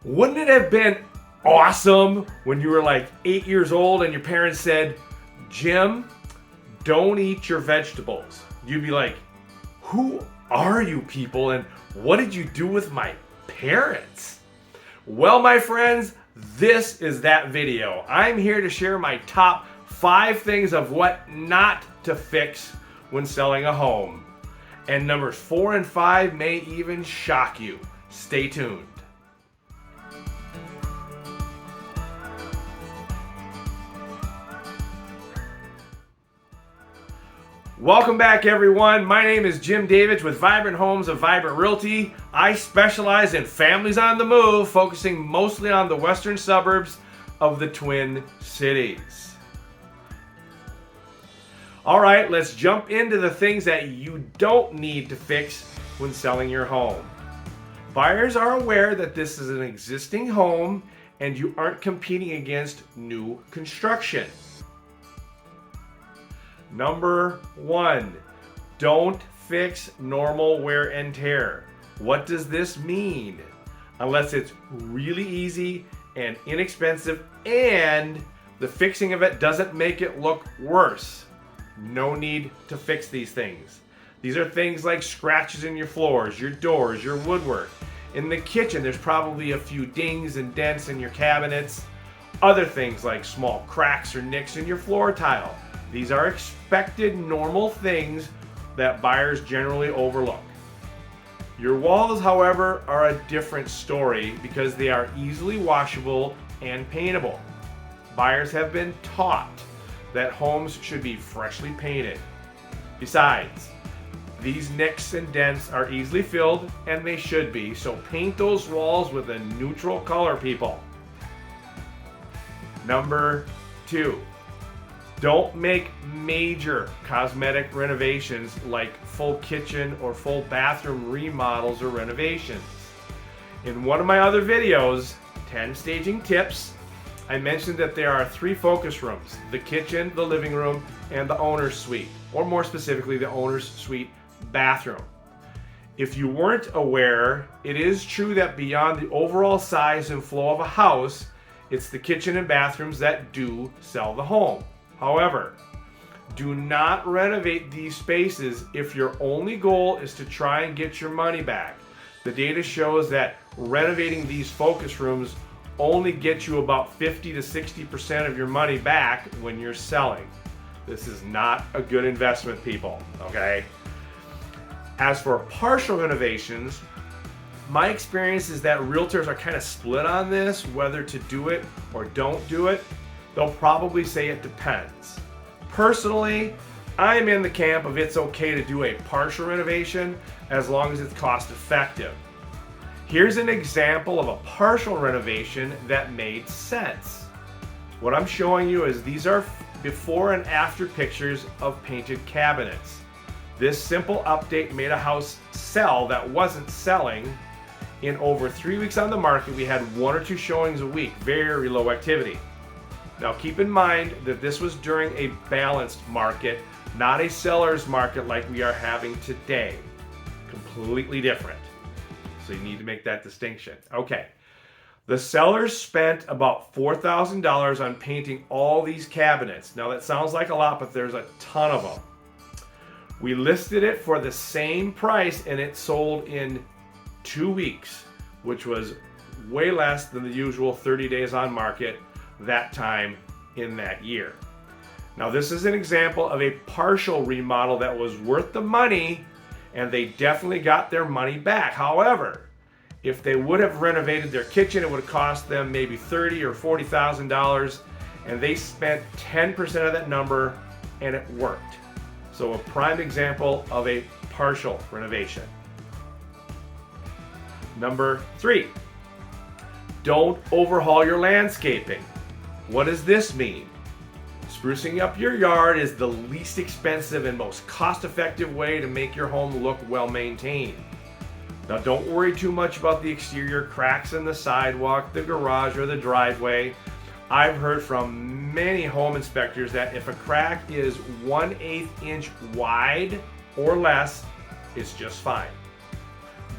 Wouldn't it have been awesome when you were like 8 years old and your parents said, Jim, don't eat your vegetables? You'd be like, who are you people and what did you do with my parents? Well, my friends, this is that video. I'm here to share my top 5 things of what not to fix when selling a home. And numbers 4 and 5 may even shock you. Stay tuned. Welcome back, everyone. My name is Jim Davidge with Vibrant Homes of Vibrant Realty. I specialize in families on the move, focusing mostly on the western suburbs of the Twin Cities. All right, let's jump into the things that you don't need to fix when selling your home. Buyers are aware that this is an existing home and you aren't competing against new construction. Number 1, don't fix normal wear and tear. What does this mean? Unless it's really easy and inexpensive and the fixing of it doesn't make it look worse. No need to fix these things. These are things like scratches in your floors, your doors, your woodwork. In the kitchen, there's probably a few dings and dents in your cabinets. Other things like small cracks or nicks in your floor tile. These are expected normal things that buyers generally overlook. Your walls, however, are a different story because they are easily washable and paintable. Buyers have been taught that homes should be freshly painted. Besides, these nicks and dents are easily filled and they should be, so paint those walls with a neutral color, people. Number 2. Don't make major cosmetic renovations like full kitchen or full bathroom remodels or renovations. In one of my other videos, 10 staging tips, I mentioned that there are 3 focus rooms: the kitchen, the living room, and the owner's suite, or more specifically, the owner's suite bathroom. If you weren't aware, it is true that beyond the overall size and flow of a house, it's the kitchen and bathrooms that do sell the home. However, do not renovate these spaces if your only goal is to try and get your money back. The data shows that renovating these focus rooms only gets you about 50 to 60% of your money back when you're selling. This is not a good investment, people, okay? As for partial renovations, my experience is that realtors are kind of split on this, whether to do it or don't do it. They'll probably say it depends. Personally, I'm in the camp of it's okay to do a partial renovation as long as it's cost effective. Here's an example of a partial renovation that made sense. What I'm showing you is these are before and after pictures of painted cabinets. This simple update made a house sell that wasn't selling. In over 3 weeks on the market, we had 1 or 2 showings a week, very low activity. Now keep in mind that this was during a balanced market, not a seller's market like we are having today. Completely different. So you need to make that distinction. Okay. The sellers spent about $4,000 on painting all these cabinets. Now that sounds like a lot, but there's a ton of them. We listed it for the same price and it sold in 2 weeks, which was way less than the usual 30 days on market that time in that year. Now this is an example of a partial remodel that was worth the money and they definitely got their money back. However, if they would have renovated their kitchen, it would have cost them maybe $30,000 or $40,000 and they spent 10% of that number and it worked. So a prime example of a partial renovation. Number 3, don't overhaul your landscaping. What does this mean? Sprucing up your yard is the least expensive and most cost-effective way to make your home look well maintained. Now don't worry too much about the exterior cracks in the sidewalk, the garage, or the driveway. I've heard from many home inspectors that if a crack is 1/8 inch wide or less, it's just fine.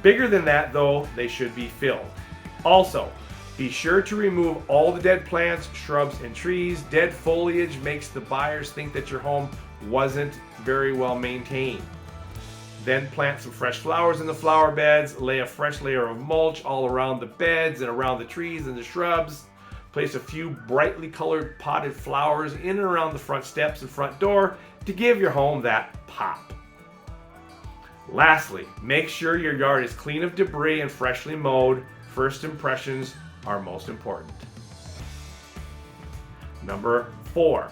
Bigger than that though, they should be filled. Also, Be sure to remove all the dead plants, shrubs, and trees. Dead foliage makes the buyers think that your home wasn't very well maintained. Then plant some fresh flowers in the flower beds. Lay a fresh layer of mulch all around the beds and around the trees and the shrubs. Place a few brightly colored potted flowers in and around the front steps and front door to give your home that pop. Lastly, make sure your yard is clean of debris and freshly mowed. First impressions are most important. Number 4,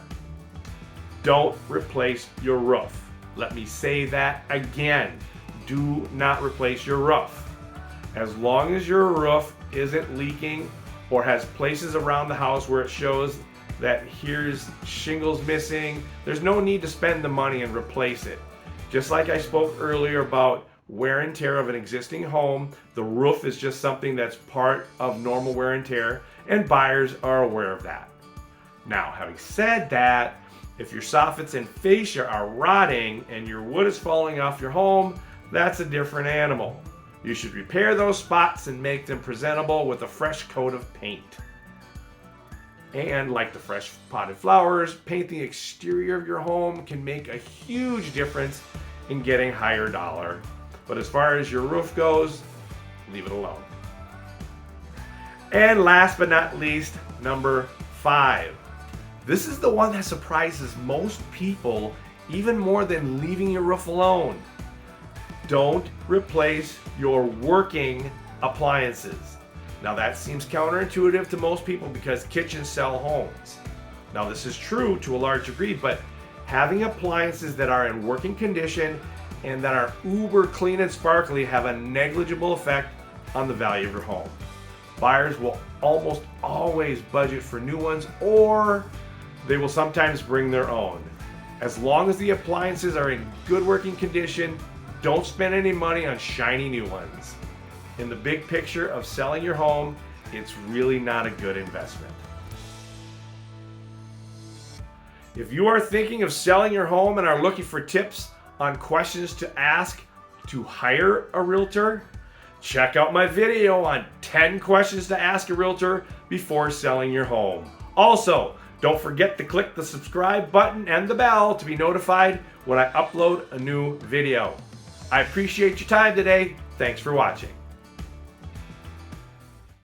don't replace your roof. Let me say that again. Do not replace your roof. As long as your roof isn't leaking or has places around the house where it shows that here's shingles missing, there's no need to spend the money and replace it. Just like I spoke earlier about wear and tear of an existing home, the roof is just something that's part of normal wear and tear, and buyers are aware of that. Now, having said that, if your soffits and fascia are rotting and your wood is falling off your home, that's a different animal. You should repair those spots and make them presentable with a fresh coat of paint. And like the fresh potted flowers, paint the exterior of your home can make a huge difference in getting higher dollar. But as far as your roof goes, leave it alone. And last but not least, number 5. This is the one that surprises most people even more than leaving your roof alone. Don't replace your working appliances. Now that seems counterintuitive to most people because kitchens sell homes. Now this is true to a large degree, but having appliances that are in working condition and that are uber clean and sparkly have a negligible effect on the value of your home. Buyers will almost always budget for new ones, or they will sometimes bring their own. As long as the appliances are in good working condition, don't spend any money on shiny new ones. In the big picture of selling your home, it's really not a good investment. If you are thinking of selling your home and are looking for tips on questions to ask to hire a realtor, check out my video on 10 questions to ask a realtor before selling your home. Also, don't forget to click the subscribe button and the bell to be notified when I upload a new video. I appreciate your time today. Thanks for watching.